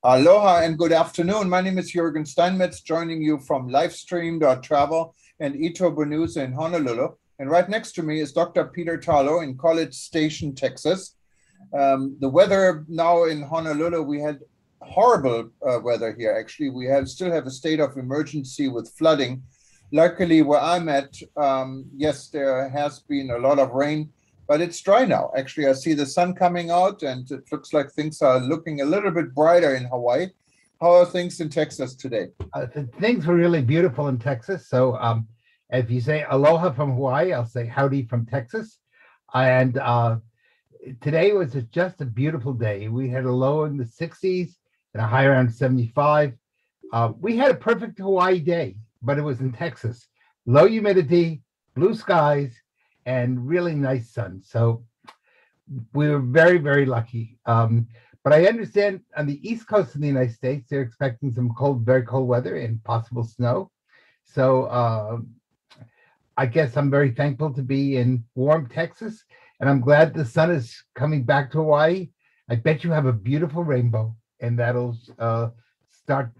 Aloha and good afternoon. My name is Juergen Steinmetz, joining you from Livestream.travel and eTurbo News in Honolulu. And right next to me is Dr. Peter Tarlow in College Station, Texas. The weather now in Honolulu, we had horrible weather here. Actually, still have a state of emergency with flooding. Luckily, where I'm at, yes, there has been a lot of rain, but it's dry now. Actually, I see the sun coming out, and it looks like things are looking a little bit brighter in Hawaii. How are things in Texas today? Things were really beautiful in Texas. So if you say aloha from Hawaii, I'll say howdy from Texas. And today was just a beautiful day. We had a low in the 60s and a high around 75. We had a perfect Hawaii day, but it was in Texas. Low humidity, blue skies, and really nice sun. So we were very, very lucky. But I understand on the east coast of the United States, they're expecting some cold, very cold weather and possible snow. So I guess I'm very thankful to be in warm Texas, and I'm glad the sun is coming back to Hawaii. I bet you have a beautiful rainbow, and that'll start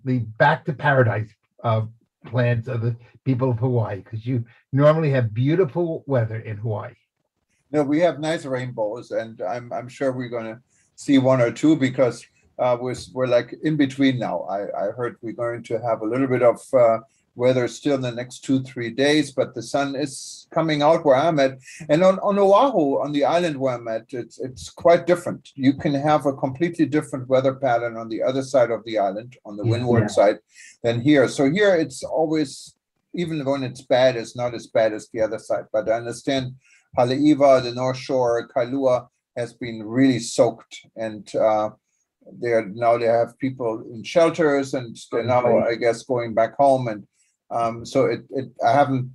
the back to paradise plans of the people of Hawaii, because you normally have beautiful weather in Hawaii. No, we have nice rainbows, and I'm sure we're going to see one or two because we're like in between now. I heard we're going to have a little bit of weather still in the next 2-3 days, but the sun is coming out where I'm at. And on Oahu, on the island where I'm at, it's quite different. You can have a completely different weather pattern on the other side of the island, on the windward side, than here. So here it's always, even when it's bad, it's not as bad as the other side. But I understand Haleiwa, the North Shore, Kailua has been really soaked, and they have people in shelters, and they're now, I guess, going back home. And so I haven't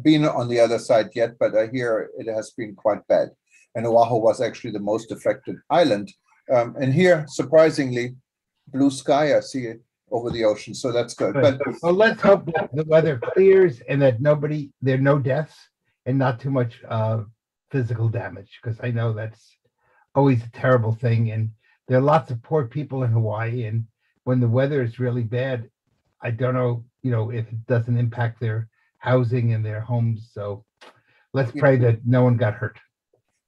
been on the other side yet, but I hear it has been quite bad. And Oahu was actually the most affected island. And here, surprisingly, blue sky I see over the ocean, so that's good. But well, let's hope that the weather clears and that there are no deaths and not too much physical damage, because I know that's always a terrible thing. And there are lots of poor people in Hawaii, and when the weather is really bad, I don't know, if it doesn't impact their housing and their homes. So let's pray that no one got hurt.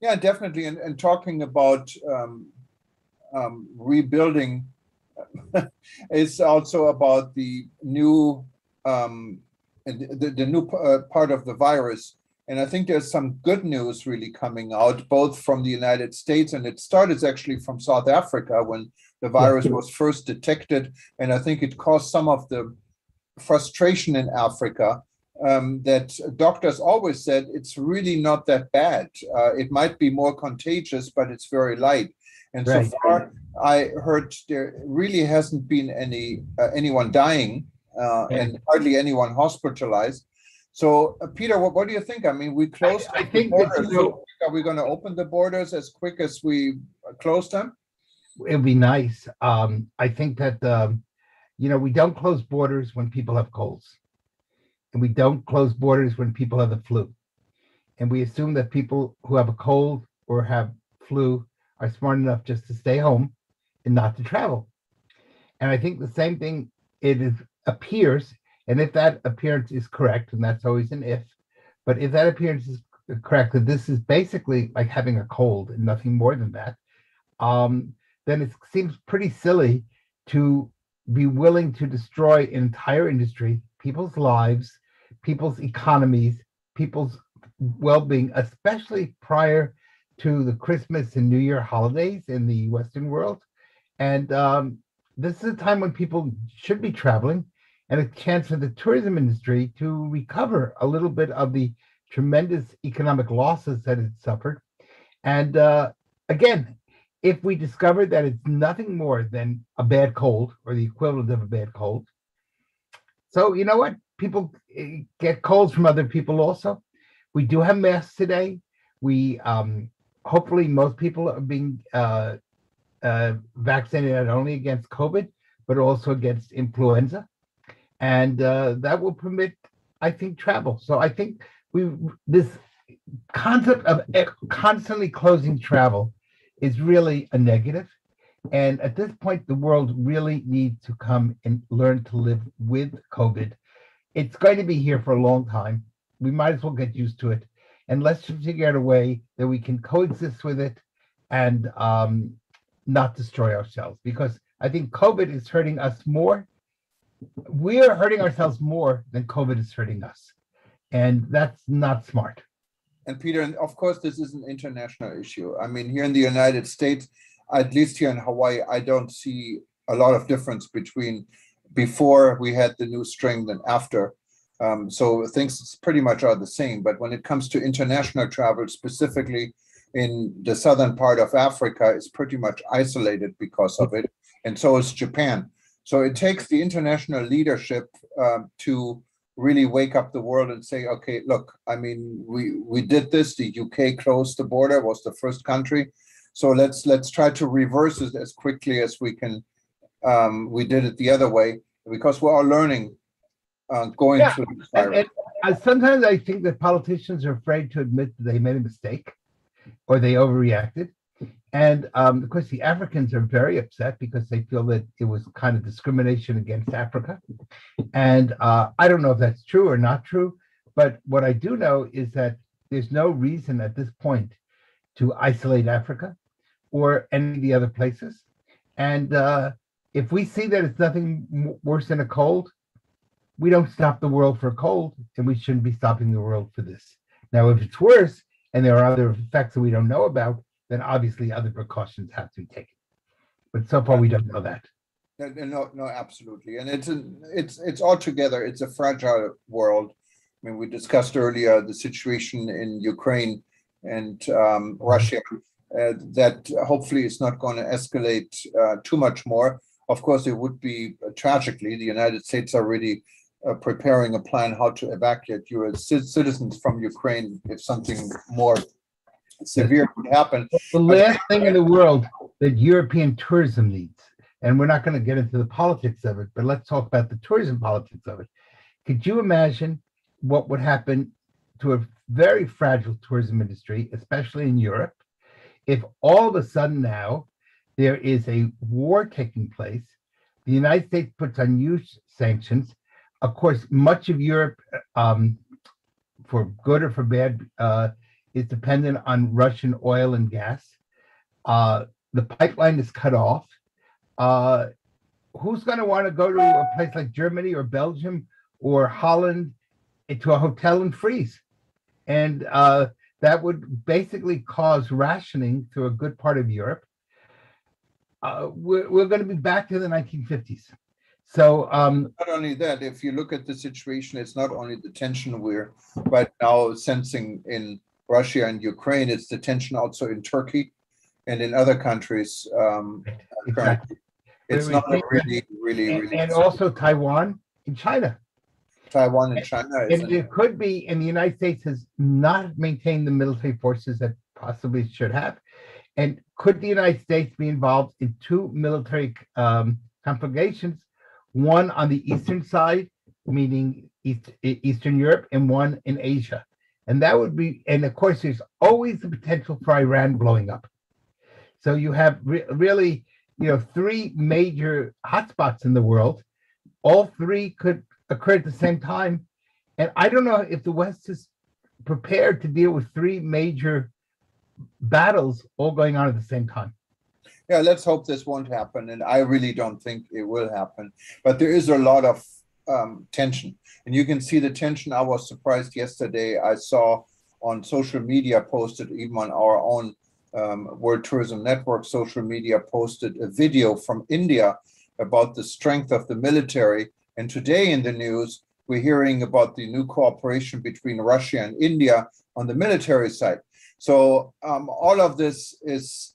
Yeah, definitely. And talking about rebuilding is also about the new the new part of the virus. And I think there's some good news really coming out, both from the United States, and it started actually from South Africa when the virus was first detected. And I think it caused some of the frustration in Africa, that doctors always said it's really not that bad. It might be more contagious, but it's very light. And so far, I heard there really hasn't been anyone dying, and hardly anyone hospitalized. So, Peter, what do you think? I mean, we closed I the think borders. Are we going to open the borders as quick as we close them? It'd be nice. I think that we don't close borders when people have colds, and we don't close borders when people have the flu, and we assume that people who have a cold or have flu are smart enough just to stay home and not to travel. And I think the same thing appears, and if that appearance is correct, and that's always an if, but if that appearance is correct, that this is basically like having a cold and nothing more than that, then it seems pretty silly to be willing to destroy an entire industry, people's lives, people's economies, people's well-being, especially prior to the Christmas and New Year holidays in the Western world. And this is a time when people should be traveling, and a chance for the tourism industry to recover a little bit of the tremendous economic losses that it suffered. And again, if we discover that it's nothing more than a bad cold or the equivalent of a bad cold, so you know what? People get colds from other people also. We do have masks today. We hopefully most people are being vaccinated not only against COVID, but also against influenza. And that will permit, I think, travel. So I think this concept of constantly closing travel is really a negative. And at this point, the world really needs to come and learn to live with COVID. It's going to be here for a long time. We might as well get used to it. And let's figure out a way that we can coexist with it and not destroy ourselves. Because I think COVID is hurting us more. We are hurting ourselves more than COVID is hurting us. And that's not smart. And Peter, and of course, this is an international issue. I mean, here in the United States, at least here in Hawaii, I don't see a lot of difference between before we had the new strain and after. So things pretty much are the same. But when it comes to international travel, specifically in the southern part of Africa, is pretty much isolated because of it. And so is Japan. So it takes the international leadership to really wake up the world and say, okay, look, I mean, we did this. The UK closed the border, was the first country. So let's try to reverse it as quickly as we can. We did it the other way because we're all learning going through this virus. And sometimes I think that politicians are afraid to admit that they made a mistake or they overreacted. And of course, the Africans are very upset because they feel that it was kind of discrimination against Africa. And I don't know if that's true or not true, but what I do know is that there's no reason at this point to isolate Africa or any of the other places. And if we see that it's nothing worse than a cold, we don't stop the world for a cold, and we shouldn't be stopping the world for this. Now, if it's worse and there are other effects that we don't know about, then obviously other precautions have to be taken. But so far, we don't know that. No, absolutely. And it's altogether, it's a fragile world. I mean, we discussed earlier the situation in Ukraine and Russia, that hopefully is not going to escalate too much more. Of course, it would be tragically, the United States are already preparing a plan how to evacuate US citizens from Ukraine if something more severe would happen. The last thing in the world that European tourism needs, and we're not going to get into the politics of it, but let's talk about the tourism politics of it. Could you imagine what would happen to a very fragile tourism industry, especially in Europe, if all of a sudden now there is a war taking place, the United States puts on huge sanctions. Of course, much of Europe, for good or for bad, is dependent on Russian oil and gas. The pipeline is cut off. Who's going to want to go to a place like Germany or Belgium or Holland to a hotel and freeze? And that would basically cause rationing through a good part of Europe. We're going to be back to the 1950s. So not only that, if you look at the situation, it's not only the tension we're right now sensing in Russia and Ukraine, it's the tension also in Turkey and in other countries. Exactly. It's not really. And also Taiwan and China. Taiwan and China. And it could be, and the United States has not maintained the military forces that possibly should have. And could the United States be involved in two military conflagrations, one on the eastern side, meaning Eastern Europe, and one in Asia? And that would be, and of course, there's always the potential for Iran blowing up. So you have really, three major hotspots in the world. All three could occur at the same time. And I don't know if the West is prepared to deal with three major battles all going on at the same time. Yeah, let's hope this won't happen. And I really don't think it will happen. But there is a lot of tension. And you can see the tension. I was surprised yesterday. I saw on social media posted, even on our own World Tourism Network social media, posted a video from India about the strength of the military. And today in the news, we're hearing about the new cooperation between Russia and India on the military side. So all of this is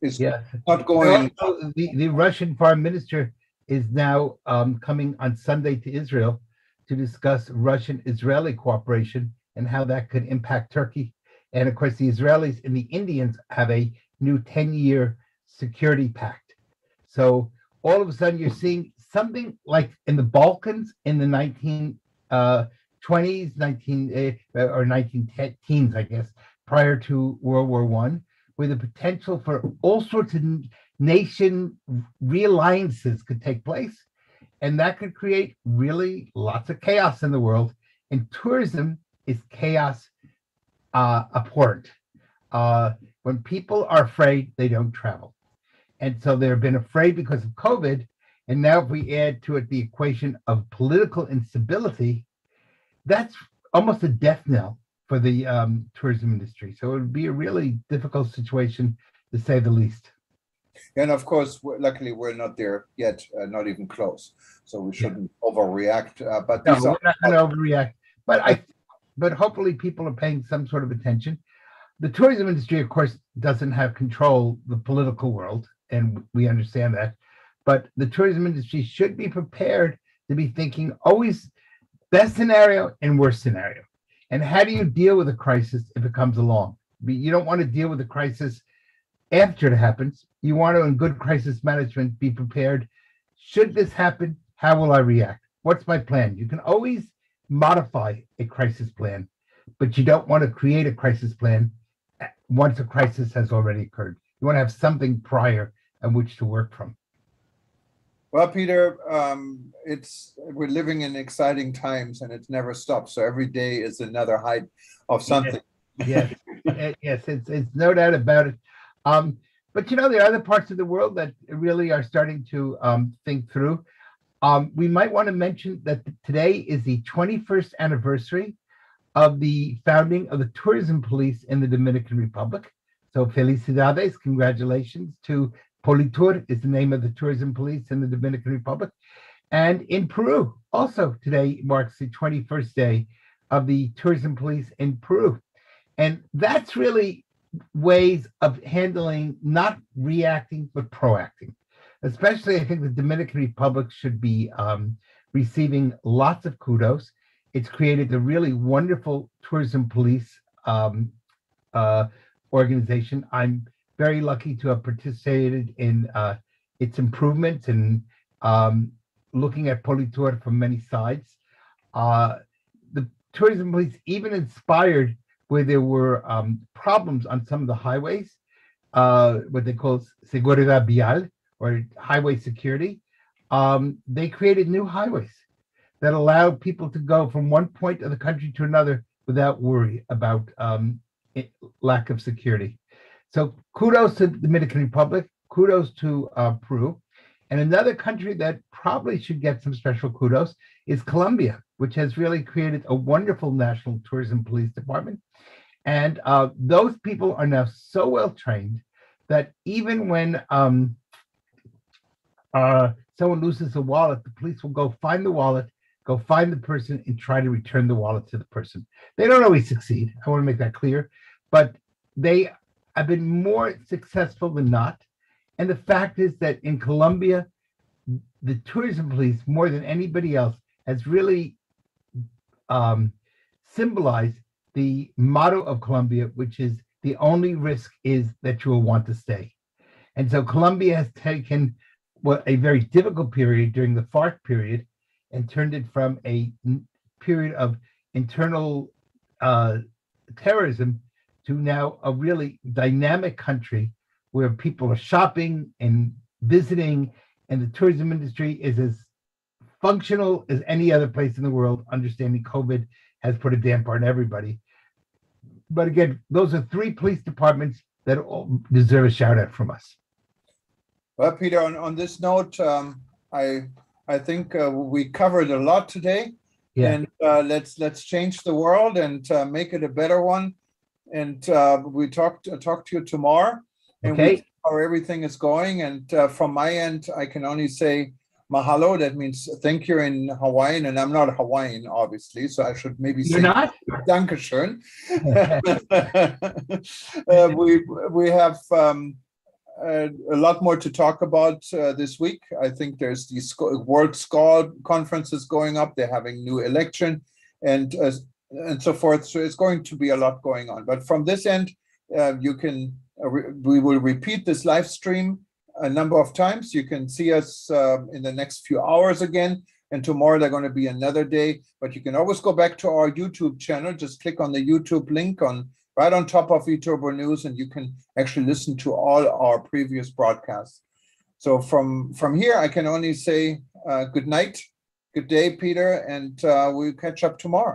not going. The Russian foreign minister is now coming on Sunday to Israel to discuss Russian-Israeli cooperation and how that could impact Turkey. And of course, the Israelis and the Indians have a new 10-year security pact. So all of a sudden, you're seeing something like in the Balkans in the 1920s, or 1910s, I guess, prior to World War I, with the potential for all sorts of nation realliances could take place, and that could create really lots of chaos in the world. And tourism is chaos abhorrent. When people are afraid, they don't travel. And so they've been afraid because of COVID. And now, if we add to it the equation of political instability, that's almost a death knell for the tourism industry. So it would be a really difficult situation, to say the least. And of course, luckily, we're not there yet, not even close. So we shouldn't overreact. But No, these we're are not going to overreact. But hopefully people are paying some sort of attention. The tourism industry, of course, doesn't have control the political world, and we understand that. But the tourism industry should be prepared to be thinking always best scenario and worst scenario. And how do you deal with a crisis if it comes along? You don't want to deal with a crisis after it happens. You want to, in good crisis management, be prepared. Should this happen, how will I react? What's my plan? You can always modify a crisis plan, but you don't want to create a crisis plan once a crisis has already occurred. You want to have something prior on which to work from. Well, Peter, we're living in exciting times, and it never stops. So every day is another height of something. Yes, yes, it's no doubt about it. But there are other parts of the world that really are starting to think through. We might want to mention that today is the 21st anniversary of the founding of the tourism police in the Dominican Republic. So felicidades, congratulations to Politur is the name of the tourism police in the Dominican Republic. And in Peru, also today marks the 21st day of the tourism police in Peru. And that's really ways of handling, not reacting, but proacting. Especially, I think the Dominican Republic should be receiving lots of kudos. It's created a really wonderful tourism police organization. I'm very lucky to have participated in its improvements and looking at Politur from many sides. The tourism police even inspired where there were problems on some of the highways, what they call seguridad vial, or highway security. They created new highways that allowed people to go from one point of the country to another without worry about lack of security. So kudos to the Dominican Republic, kudos to Peru. And another country that probably should get some special kudos is Colombia, which has really created a wonderful national tourism police department. And those people are now so well trained that even when someone loses a wallet, the police will go find the wallet, go find the person, and try to return the wallet to the person. They don't always succeed. I want to make that clear, but they have been more successful than not. And the fact is that in Colombia, the tourism police, more than anybody else, has really symbolized the motto of Colombia, which is the only risk is that you will want to stay. And so Colombia has taken a very difficult period during the FARC period and turned it from a period of internal terrorism to now a really dynamic country where people are shopping and visiting, and the tourism industry is as functional as any other place in the world, understanding COVID has put a damper on everybody. But again, those are three police departments that all deserve a shout out from us. Well, Peter, on this note, I think we covered a lot today. Yeah. And let's change the world and make it a better one. And we talk to you tomorrow. And okay. We see how everything is going. And from my end, I can only say mahalo. That means thank you in Hawaiian, and I'm not Hawaiian, obviously, so I should maybe say Dankeschön. We have a lot more to talk about this week. I think there's these World Scholar conferences going up. They're having new election and so forth. So it's going to be a lot going on. But from this end, we will repeat this live stream a number of times. You can see us in the next few hours again, and tomorrow they're going to be another day. But you can always go back to our YouTube channel. Just click on the YouTube link right on top of eTurbo News, and you can actually listen to all our previous broadcasts. So from here, I can only say good night, good day, Peter, and we'll catch up tomorrow.